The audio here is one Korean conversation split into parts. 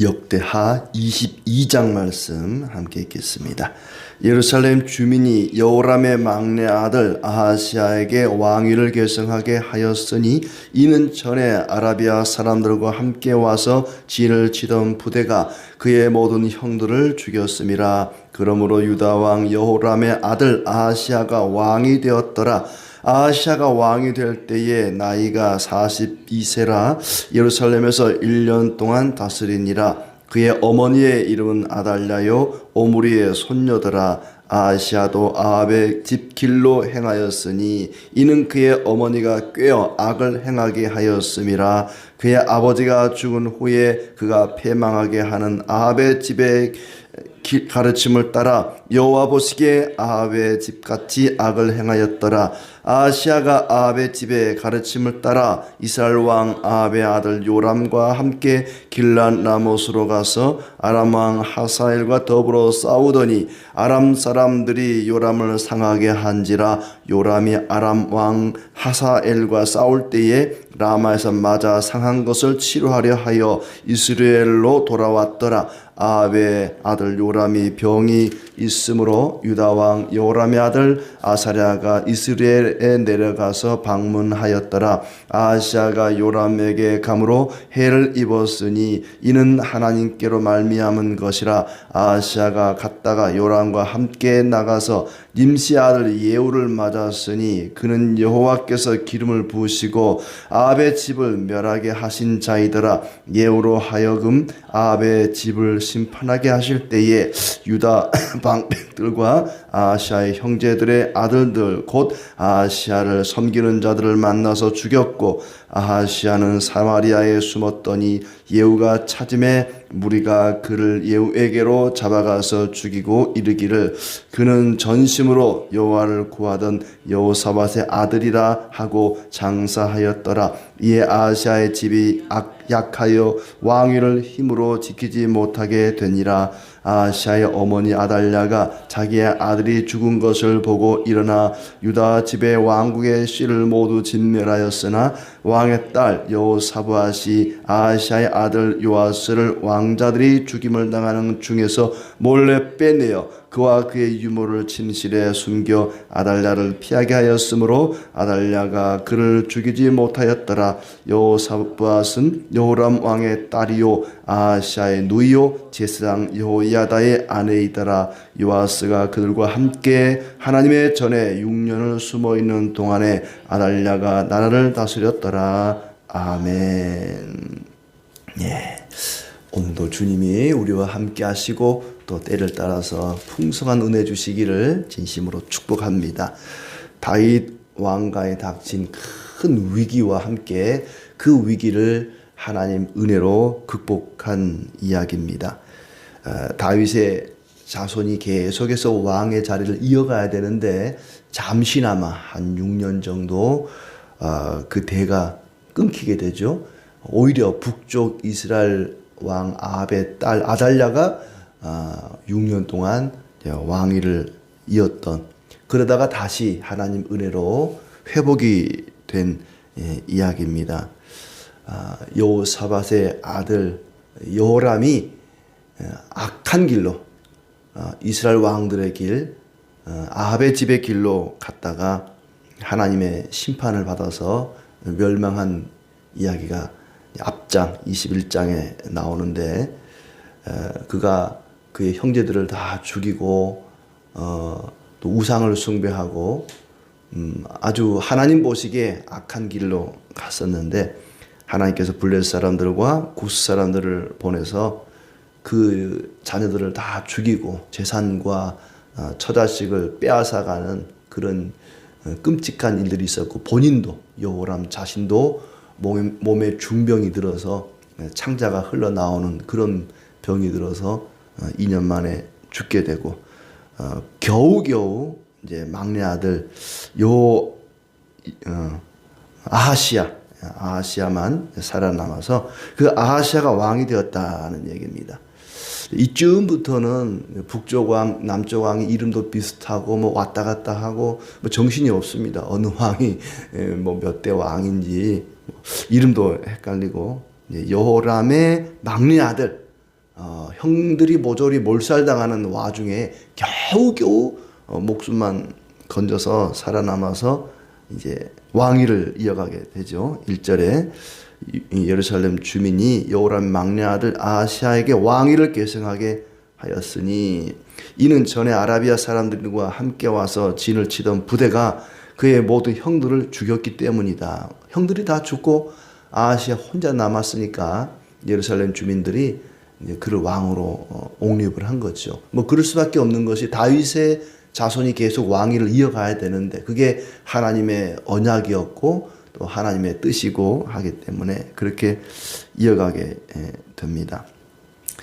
역대하 22장 말씀 함께 읽겠습니다. 예루살렘 주민이 여호람의 막내 아들 아하시아에게 왕위를 계승하게 하였으니 이는 전에 아라비아 사람들과 함께 와서 진을 치던 부대가 그의 모든 형들을 죽였음이라. 그러므로 유다 왕 여호람의 아들 아하시아가 왕이 되었더라. 아하시아가 왕이 될 때에 나이가 42세라 예루살렘에서 1년 동안 다스리니라. 그의 어머니의 이름은 아달랴요 오므리의 손녀더라. 아하시아도 아합의 집 길로 행하였으니 이는 그의 어머니가 꾀어 악을 행하게 하였음이라. 그의 아버지가 죽은 후에 그가 패망하게 하는 아합의 집에 가르침을 따라 여호와 보시기에 아합의 집같이 악을 행하였더라. 아하시아가 아합의 집의 가르침을 따라 이스라엘 왕 아합의 아들 요람과 함께 길랏 라못으로 가서 아람 왕 하사엘과 더불어 싸우더니 아람 사람들이 요람을 상하게 한지라. 요람이 아람 왕 하사엘과 싸울 때에 라마에서 맞아 상한 것을 치료하려 하여 이스라엘로 돌아왔더라. 아합의 아들 요람이 병이 있으므로 유다 왕 여호람의 아들 아사랴가 이스라엘에 내려가서 방문하였더라. 아하시아가 요람에게 감으로 해를 입었으니 이는 하나님께로 말미암은 것이라. 아하시아가 갔다가 요람과 함께 나가서 nim시 아들 예후를 맞았으니 그는 여호와께서 기름을 부으시고 아합의 집을 멸하게 하신 자이더라. 예후로 하여금 아합의 집을 심판하게 하실 때에 유다 방백들과 아하시아의 형제들의 아들들 곧 아하시아를 섬기는 자들을 만나서 죽였고 아하시아는 사마리아에 숨었더니 예후가 찾음에 무리가 그를 예후에게로 잡아가서 죽이고 이르기를 그는 전심으로 여호와를 구하던 여호사밧의 아들이라 하고 장사하였더라. 이에 아하시아의 집이 약하여 왕위를 힘으로 지키지 못하게 되니라. 아하시아의 어머니 아달랴가 자기의 아들이 죽은 것을 보고 일어나 유다 집의 왕국의 씨를 모두 진멸하였으나 왕의 딸 여호사밧이 아하시아의 아들 요아스를 왕자들이 죽임을 당하는 중에서 몰래 빼내어 그와 그의 유모를 침실에 숨겨 아달랴를 피하게 하였으므로 아달랴가 그를 죽이지 못하였더라. 여호사밧은 여호람 왕의 딸이요 아하시아의 누이요 제사장 여호야다의 아내이더라. 요아스가 그들과 함께 하나님의 전에 6년을 숨어있는 동안에 아달랴가 나라를 다스렸더라. 아멘. 예. 오늘도 주님이 우리와 함께 하시고 또 때를 따라서 풍성한 은혜 주시기를 진심으로 축복합니다. 다윗 왕가에 닥친 큰 위기와 함께 그 위기를 하나님 은혜로 극복한 이야기입니다. 다윗의 자손이 계속해서 왕의 자리를 이어가야 되는데 잠시나마 한 6년 정도 그 대가 끊기게 되죠. 오히려 북쪽 이스라엘 왕 아합의 딸 아달랴가 6년 동안 왕위를 이었던, 그러다가 다시 하나님 은혜로 회복이 된 이야기입니다. 여호사밧의 아들 여호람이 악한 길로 이스라엘 왕들의 길 아합의 집의 길로 갔다가 하나님의 심판을 받아서 멸망한 이야기가 앞장 21장에 나오는데 그가 그의 형제들을 다 죽이고 또 우상을 숭배하고 아주 하나님 보시기에 악한 길로 갔었는데 하나님께서 블레셋 사람들과 구스 사람들을 보내서 그 자녀들을 다 죽이고 재산과 처자식을 빼앗아가는 그런 끔찍한 일들이 있었고 본인도 여호람 자신도 몸에 중병이 들어서 창자가 흘러나오는 그런 병이 들어서 2년 만에 죽게 되고 겨우겨우 막내 아들 아하시아만 살아남아서 그 아하시아가 왕이 되었다는 얘기입니다. 이쯤부터는 북쪽 왕, 남쪽 왕이 이름도 비슷하고 왔다 갔다 하고 정신이 없습니다. 어느 왕이 몇 대 왕인지 이름도 헷갈리고 여호람의 막내 아들 형들이 모조리 몰살당하는 와중에 겨우겨우 목숨만 건져서 살아남아서 이제 왕위를 이어가게 되죠. 1절에 예루살렘 주민이 여호람 막내 아들 아하시아에게 왕위를 계승하게 하였으니 이는 전에 아라비아 사람들과 함께 와서 진을 치던 부대가 그의 모든 형들을 죽였기 때문이다. 형들이 다 죽고 아하시아 혼자 남았으니까 예루살렘 주민들이 이제 그를 왕으로 옹립을 한 거죠. 뭐 그럴 수밖에 없는 것이 다윗의 자손이 계속 왕위를 이어가야 되는데 그게 하나님의 언약이었고 또 하나님의 뜻이고 하기 때문에 그렇게 이어가게 됩니다.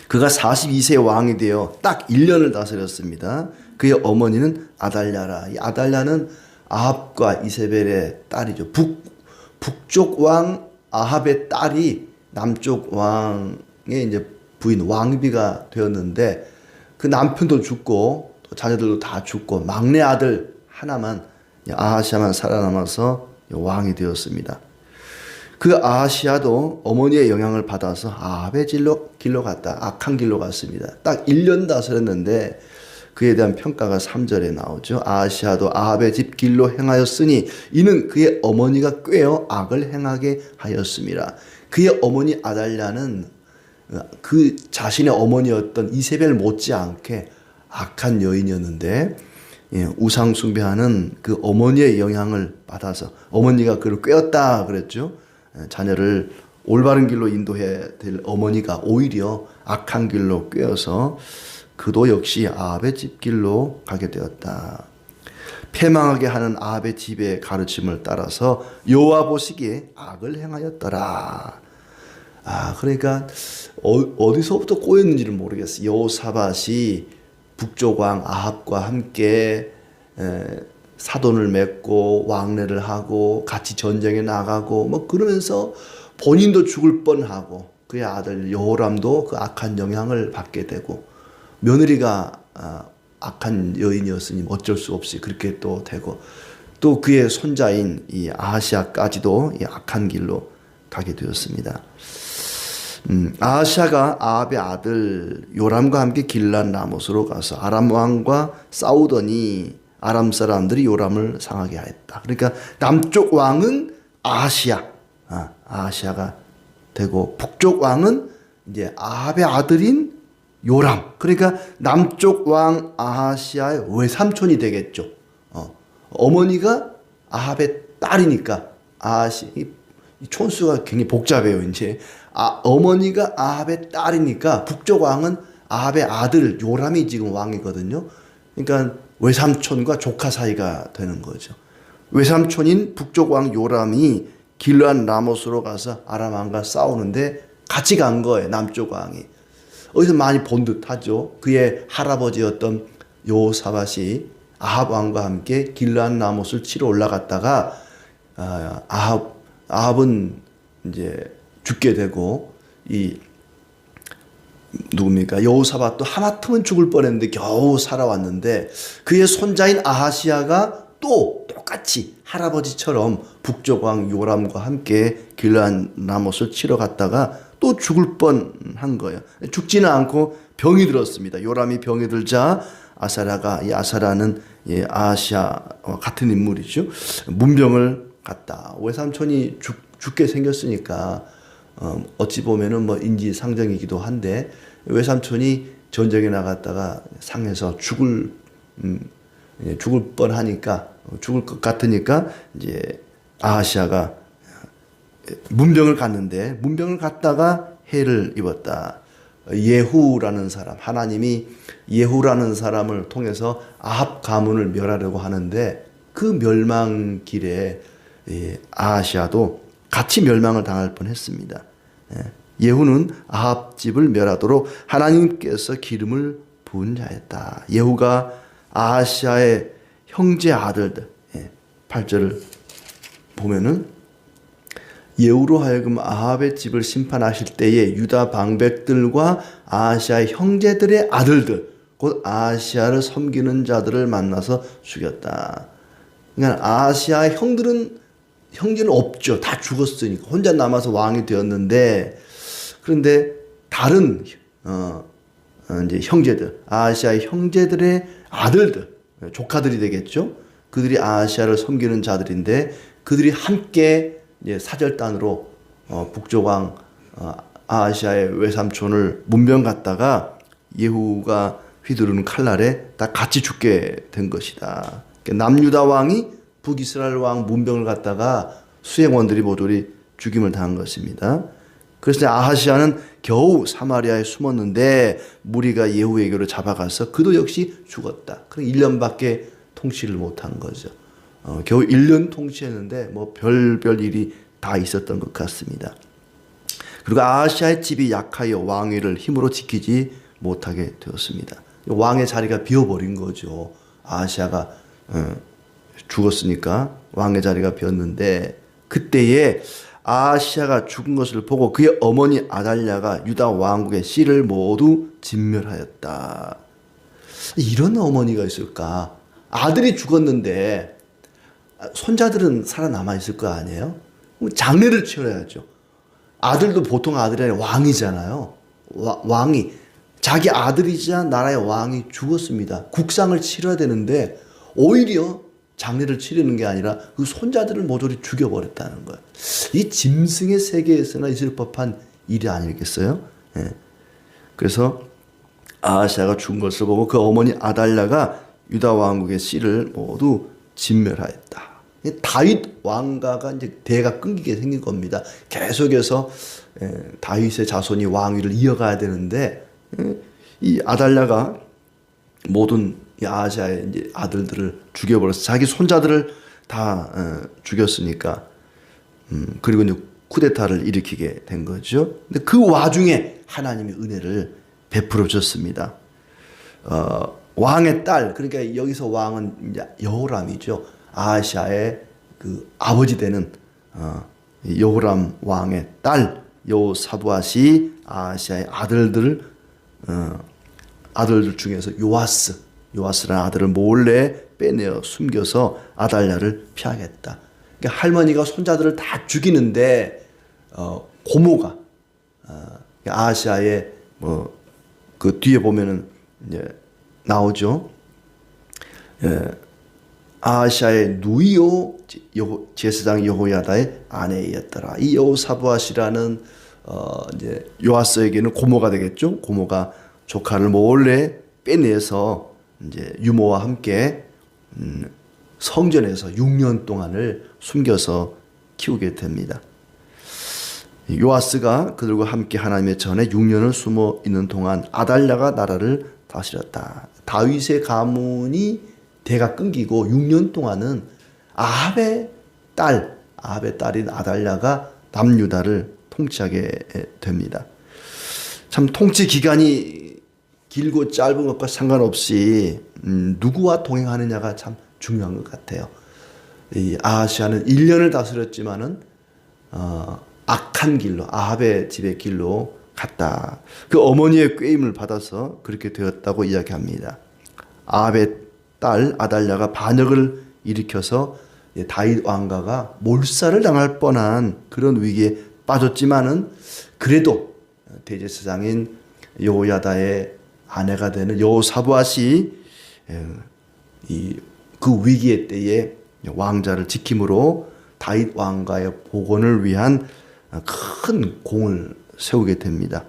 그가 42세 왕이 되어 딱 1년을 다스렸습니다. 그의 어머니는 아달랴라. 이 아달랴는 아합과 이세벨의 딸이죠. 북쪽 왕 아합의 딸이 남쪽 왕의 이제 부인 왕비가 되었는데 그 남편도 죽고 또 자녀들도 다 죽고 막내 아들 하나만 아하시아만 살아남아서 왕이 되었습니다. 그 아하시아도 어머니의 영향을 받아서 아합의 길로 갔다. 악한 길로 갔습니다. 딱 1년 다스렸는데 그에 대한 평가가 3절에 나오죠. 아하시아도 아합의 집 길로 행하였으니 이는 그의 어머니가 꾀어 악을 행하게 하였습니다. 그의 어머니 아달랴는 그 자신의 어머니였던 이세벨 못지않게 악한 여인이었는데 우상 숭배하는 그 어머니의 영향을 받아서 어머니가 그를 꾀었다 그랬죠. 자녀를 올바른 길로 인도해야 될 어머니가 오히려 악한 길로 꾀어서 그도 역시 아합의 집길로 가게 되었다. 패망하게 하는 아합의 집의 가르침을 따라서 여호와 보시기에 악을 행하였더라. 그러니까 어디서부터 꼬였는지를 모르겠어요. 여호사밧이 북쪽 왕 아합과 함께 사돈을 맺고 왕래를 하고 같이 전쟁에 나가고 뭐 그러면서 본인도 죽을 뻔하고 그의 아들 여호람도 그 악한 영향을 받게 되고 며느리가 악한 여인이었으니 어쩔 수 없이 그렇게 또 되고 또 그의 손자인 이 아하시아까지도 이 악한 길로 가게 되었습니다. 아하시아가 아합의 아들 요람과 함께 길란 라못으로 가서 아람 왕과 싸우더니 아람 사람들이 요람을 상하게 하였다. 그러니까 남쪽 왕은 아하시아가 되고 북쪽 왕은 이제 아합의 아들인 요람. 그러니까 남쪽 왕 아하시아의 외삼촌이 되겠죠. 어머니가 아합의 딸이니까 이 촌수가 굉장히 복잡해요. 이제 어머니가 아합의 딸이니까 북쪽 왕은 아합의 아들 요람이 지금 왕이거든요. 그러니까 외삼촌과 조카 사이가 되는 거죠. 외삼촌인 북쪽 왕 요람이 길르한 라못으로 가서 아람 왕과 싸우는데 같이 간 거예요. 남쪽 왕이. 어디서 많이 본 듯하죠. 그의 할아버지였던 여호사밧이 아합 왕과 함께 길르한 라못을 치러 올라갔다가 아합은 이제 죽게 되고 이 누굽니까? 여호사밧도 하마터면 죽을 뻔했는데 겨우 살아왔는데 그의 손자인 아하시아가 또 똑같이 할아버지처럼 북쪽 왕 요람과 함께 길르한 라못을 치러 갔다가 또 죽을 뻔한 거예요. 죽지는 않고 병이 들었습니다. 요람이 병이 들자 이 아사라는 아하시아와 같은 인물이죠. 문병을 갔다. 외삼촌이 죽게 생겼으니까 어찌 보면은 뭐 인지상정이기도 한데 외삼촌이 전쟁에 나갔다가 상해서 죽을 뻔하니까 죽을 것 같으니까 이제 아하시아가 문병을 갔는데 문병을 갔다가 해를 입었다. 예후라는 사람, 하나님이 예후라는 사람을 통해서 아합 가문을 멸하려고 하는데 그 멸망길에 아하시아도 같이 멸망을 당할 뻔했습니다. 예후는 아합 집을 멸하도록 하나님께서 기름을 부은 자였다. 예후가 아하시아의 형제 아들들 8절을 보면은 예후로 하여금 아합의 집을 심판하실 때에 유다 방백들과 아하시아의 형제들의 아들들 곧 아하시아를 섬기는 자들을 만나서 죽였다. 그러니까 아하시아의 형제는 없죠. 다 죽었으니까 혼자 남아서 왕이 되었는데 그런데 다른 이제 형제들, 아하시아의 형제들의 아들들, 조카들이 되겠죠. 그들이 아하시아를 섬기는 자들인데 그들이 함께 이제 사절단으로 북조왕 아하시아의 외삼촌을 문병 갔다가 예후가 휘두르는 칼날에 다 같이 죽게 된 것이다. 남유다 왕이 북이스라엘 왕 문병을 갖다가 수행원들이 모조리 죽임을 당한 것입니다. 그래서 아하시아는 겨우 사마리아에 숨었는데 무리가 예후에게로 잡아가서 그도 역시 죽었다. 그럼 1년밖에 통치를 못한 거죠. 겨우 1년 통치했는데 뭐 별별 일이 다 있었던 것 같습니다. 그리고 아하시아의 집이 약하여 왕위를 힘으로 지키지 못하게 되었습니다. 왕의 자리가 비어버린 거죠. 아하시아가 죽었으니까 왕의 자리가 비었는데 그때에 아하시아가 죽은 것을 보고 그의 어머니 아달랴가 유다 왕국의 씨를 모두 진멸하였다. 이런 어머니가 있을까? 아들이 죽었는데 손자들은 살아남아 있을 거 아니에요? 장례를 치러야죠. 아들도 보통 아들이 아니라 왕이잖아요. 왕이 자기 아들이자 나라의 왕이 죽었습니다. 국상을 치러야 되는데 오히려 장례를 치르는 게 아니라 그 손자들을 모조리 죽여버렸다는 거예요. 이 짐승의 세계에서나 있을 법한 일이 아니겠어요? 예. 그래서 아하시아가 죽은 것을 보고 그 어머니 아달랴가 유다 왕국의 씨를 모두 진멸하였다. 다윗 왕가가 이제 대가 끊기게 생긴 겁니다. 계속해서 다윗의 자손이 왕위를 이어가야 되는데 이 아달랴가 모든 이 아하시아의 이제 아들들을 죽여버려서 자기 손자들을 다 죽였으니까 그리고 이제 쿠데타를 일으키게 된 거죠. 근데 그 와중에 하나님의 은혜를 베풀어 줬습니다. 왕의 딸, 그러니까 여기서 왕은 이제 여호람이죠. 아하시아의 그 아버지 되는 여호람 왕의 딸 여호사부앗이 아하시아의 아들들 중에서 요아스라는 아들을 몰래 빼내어 숨겨서 아달랴를 피하겠다. 그러니까 할머니가 손자들을 다 죽이는데 고모가 아하시아의 뭐 그 뒤에 보면은 이제 나오죠. 아하시아의 누이요 제사장 여호야다의 아내였더라. 이 여호사부앗이라는 이제 요아스에게는 고모가 되겠죠. 고모가 조카를 몰래 빼내서 이제 유모와 함께 성전에서 6년 동안을 숨겨서 키우게 됩니다. 요아스가 그들과 함께 하나님의 전에 6년을 숨어 있는 동안 아달랴가 나라를 다스렸다. 다윗의 가문이 대가 끊기고 6년 동안은 아합의 딸인 아달랴가 남유다를 통치하게 됩니다. 참 통치 기간이 길고 짧은 것과 상관없이 누구와 동행하느냐가 참 중요한 것 같아요. 이 아하시아는 1년을 다스렸지만은 악한 길로 아합의 집의 길로 갔다. 그 어머니의 꾀임을 받아서 그렇게 되었다고 이야기합니다. 아합의 딸 아달랴가 반역을 일으켜서 다윗 왕가가 몰살을 당할 뻔한 그런 위기에 빠졌지만은 그래도 대제사장인 여호야다의 아내가 되는 여호사부앗이 그 위기의 때에 왕자를 지킴으로 다윗 왕가의 복원을 위한 큰 공을 세우게 됩니다.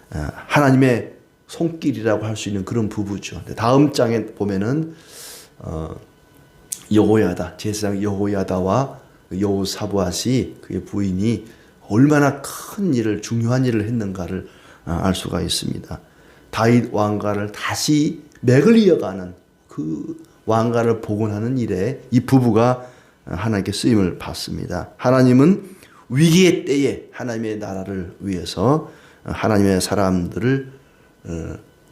하나님의 손길이라고 할 수 있는 그런 부부죠. 다음 장에 보면은 여호야다 제사장 여호야다와 여호사부앗이 그의 부인이 얼마나 큰 일을 중요한 일을 했는가를 알 수가 있습니다. 다윗 왕가를 다시 맥을 이어가는 그 왕가를 복원하는 일에 이 부부가 하나님께 쓰임을 받습니다. 하나님은 위기의 때에 하나님의 나라를 위해서 하나님의 사람들을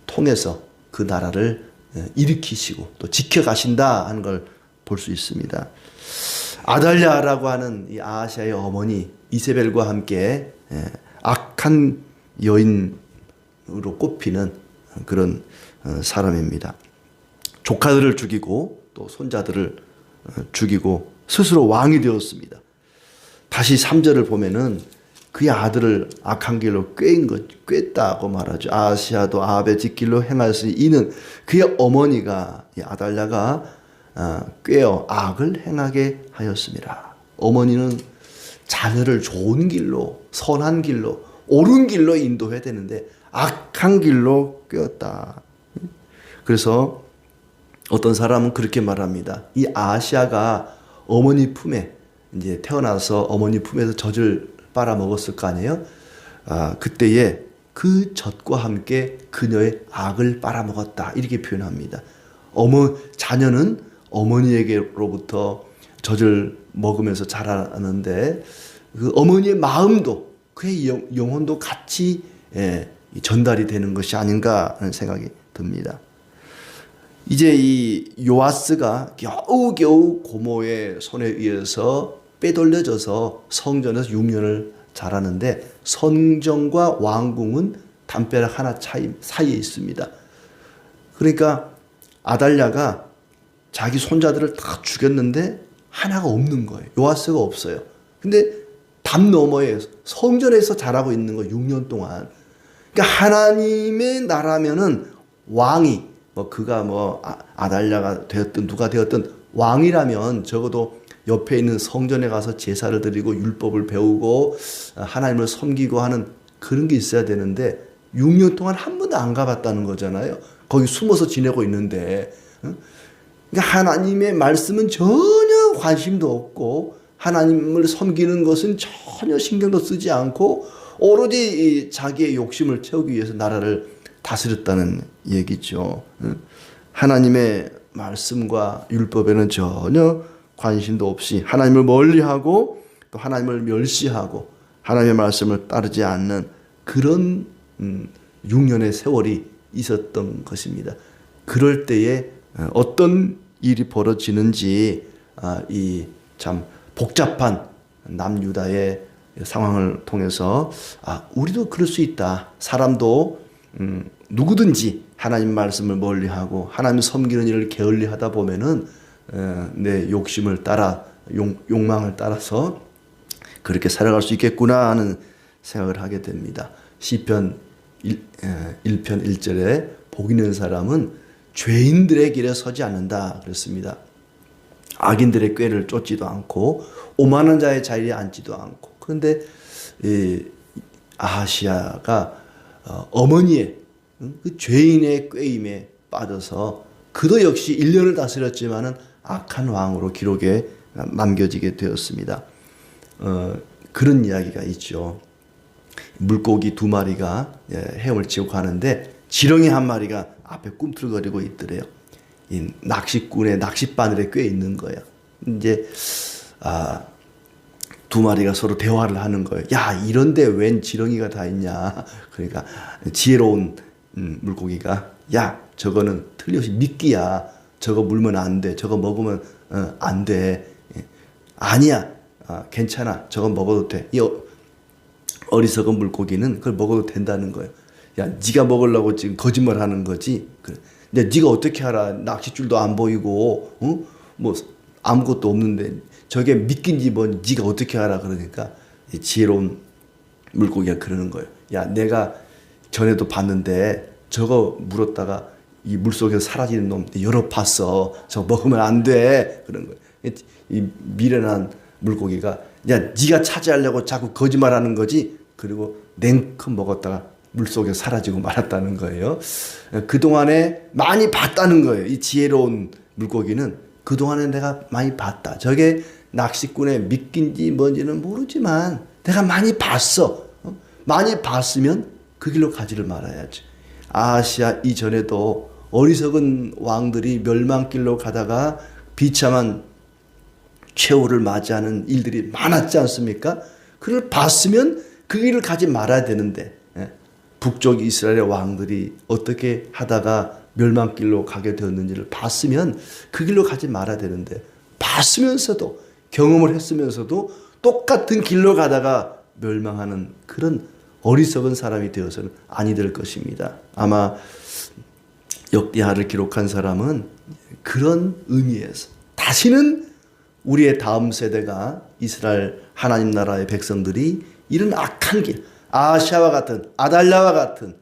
통해서 그 나라를 일으키시고 또 지켜가신다 하는 걸 볼 수 있습니다. 아달랴라고 하는 이 아하시아의 어머니 이세벨과 함께 악한 여인으로 꼽히는 그런 사람입니다. 조카들을 죽이고 또 손자들을 죽이고 스스로 왕이 되었습니다. 다시 3절을 보면은 그의 아들을 악한 길로 꿰었다고 말하죠. 아하시아도 아합의 뒷길로 행하였으니 이는 그의 어머니가 이 아달랴가 꿰어 악을 행하게 하였습니다. 어머니는 자녀를 좋은 길로, 선한 길로, 옳은 길로 인도해야 되는데 악한 길로 꿰었다. 그래서 어떤 사람은 그렇게 말합니다. 이 아하시아가 어머니 품에 이제 태어나서 어머니 품에서 젖을 빨아먹었을 거 아니에요? 그때에 그 젖과 함께 그녀의 악을 빨아먹었다. 이렇게 표현합니다. 자녀는 어머니에게로부터 젖을 먹으면서 자라는데 그 어머니의 마음도 그의 영혼도 같이 전달이 되는 것이 아닌가 하는 생각이 듭니다. 이제 이 요아스가 겨우겨우 고모의 손에 의해서 빼돌려져서 성전에서 6년을 자라는데 성전과 왕궁은 담벼락 하나 사이에 있습니다. 그러니까 아달랴가 자기 손자들을 다 죽였는데 하나가 없는 거예요. 요아스가 없어요. 근데 담 너머에 성전에서 자라고 있는 거 6년 동안. 그러니까 하나님의 나라면은 왕이 그가 아달랴가 되었든 누가 되었든 왕이라면 적어도 옆에 있는 성전에 가서 제사를 드리고 율법을 배우고 하나님을 섬기고 하는 그런 게 있어야 되는데 6년 동안 한 번도 안 가봤다는 거잖아요. 거기 숨어서 지내고 있는데. 그러니까 하나님의 말씀은 전혀 관심도 없고 하나님을 섬기는 것은 전혀 신경도 쓰지 않고 오로지 자기의 욕심을 채우기 위해서 나라를 다스렸다는 얘기죠. 하나님의 말씀과 율법에는 전혀 관심도 없이 하나님을 멀리하고 또 하나님을 멸시하고 하나님의 말씀을 따르지 않는 그런 6년의 세월이 있었던 것입니다. 그럴 때에 어떤 일이 벌어지는지 이 참 복잡한 남유다의 상황을 통해서 우리도 그럴 수 있다. 사람도 누구든지 하나님 말씀을 멀리하고 하나님 섬기는 일을 게을리하다 보면은 내 욕심을 따라 욕망을 따라서 그렇게 살아갈 수 있겠구나 하는 생각을 하게 됩니다. 시편 1편 1절에 복 있는 사람은 죄인들의 길에 서지 않는다 그랬습니다. 악인들의 꾀를 쫓지도 않고 오만한 자의 자리에 앉지도 않고. 그런데 아하시아가 어머니의 그 죄인의 꾀임에 빠져서 그도 역시 1년을 다스렸지만은 악한 왕으로 기록에 남겨지게 되었습니다. 그런 이야기가 있죠. 물고기 2마리가 헤엄을 치고 가는데 지렁이 1마리가 앞에 꿈틀거리고 있더래요. 이 낚시꾼의 낚싯바늘에 꽤 있는 거예요. 이제 2마리가 서로 대화를 하는 거예요. 야, 이런데 웬 지렁이가 다 있냐. 그러니까 지혜로운 물고기가 야, 저거는 틀림없이 미끼야. 저거 물면 안 돼. 저거 먹으면 안 돼. 아니야. 괜찮아. 저거 먹어도 돼. 이 어리석은 물고기는 그걸 먹어도 된다는 거예요. 야, 네가 먹으려고 지금 거짓말하는 거지. 그래. 근데 네가 어떻게 알아? 낚싯줄도 안 보이고, 뭐 아무것도 없는데 저게 미끼인지 뭔지 네가 어떻게 알아? 그러니까 이 지혜로운 물고기가 그러는 거예요. 야, 내가 전에도 봤는데 저거 물었다가 이 물속에서 사라지는 놈 여러 봤어. 저거 먹으면 안 돼. 그런 거예요. 이 미련한 물고기가 야, 네가 차지하려고 자꾸 거짓말하는 거지. 그리고 냉큼 먹었다가 물속에 사라지고 말았다는 거예요. 그동안에 많이 봤다는 거예요. 이 지혜로운 물고기는 그동안에 내가 많이 봤다. 저게 낚시꾼의 미끼인지 뭔지는 모르지만 내가 많이 봤어. 많이 봤으면 그 길로 가지를 말아야지. 아시아 이전에도 어리석은 왕들이 멸망길로 가다가 비참한 최후를 맞이하는 일들이 많았지 않습니까? 그걸 봤으면 그 길을 가지 말아야 되는데 북쪽 이스라엘의 왕들이 어떻게 하다가 멸망길로 가게 되었는지를 봤으면 그 길로 가지 말아야 되는데 봤으면서도 경험을 했으면서도 똑같은 길로 가다가 멸망하는 그런 어리석은 사람이 되어서는 아니 될 것입니다. 아마 역대하를 기록한 사람은 그런 의미에서 다시는 우리의 다음 세대가 이스라엘 하나님 나라의 백성들이 이런 악한 길, 아샤와 같은, 아달랴와 같은,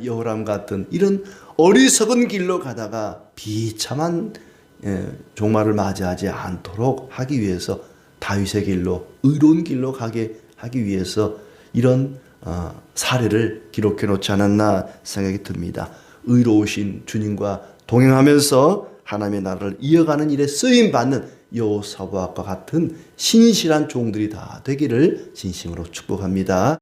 여호람 같은 이런 어리석은 길로 가다가 비참한 종말을 맞이하지 않도록 하기 위해서 다윗의 길로, 의로운 길로 가게 하기 위해서 이런 사례를 기록해 놓지 않았나 생각이 듭니다. 의로우신 주님과 동행하면서 하나님의 나라를 이어가는 일에 쓰임받는 여호사밧과 같은 신실한 종들이 다 되기를 진심으로 축복합니다.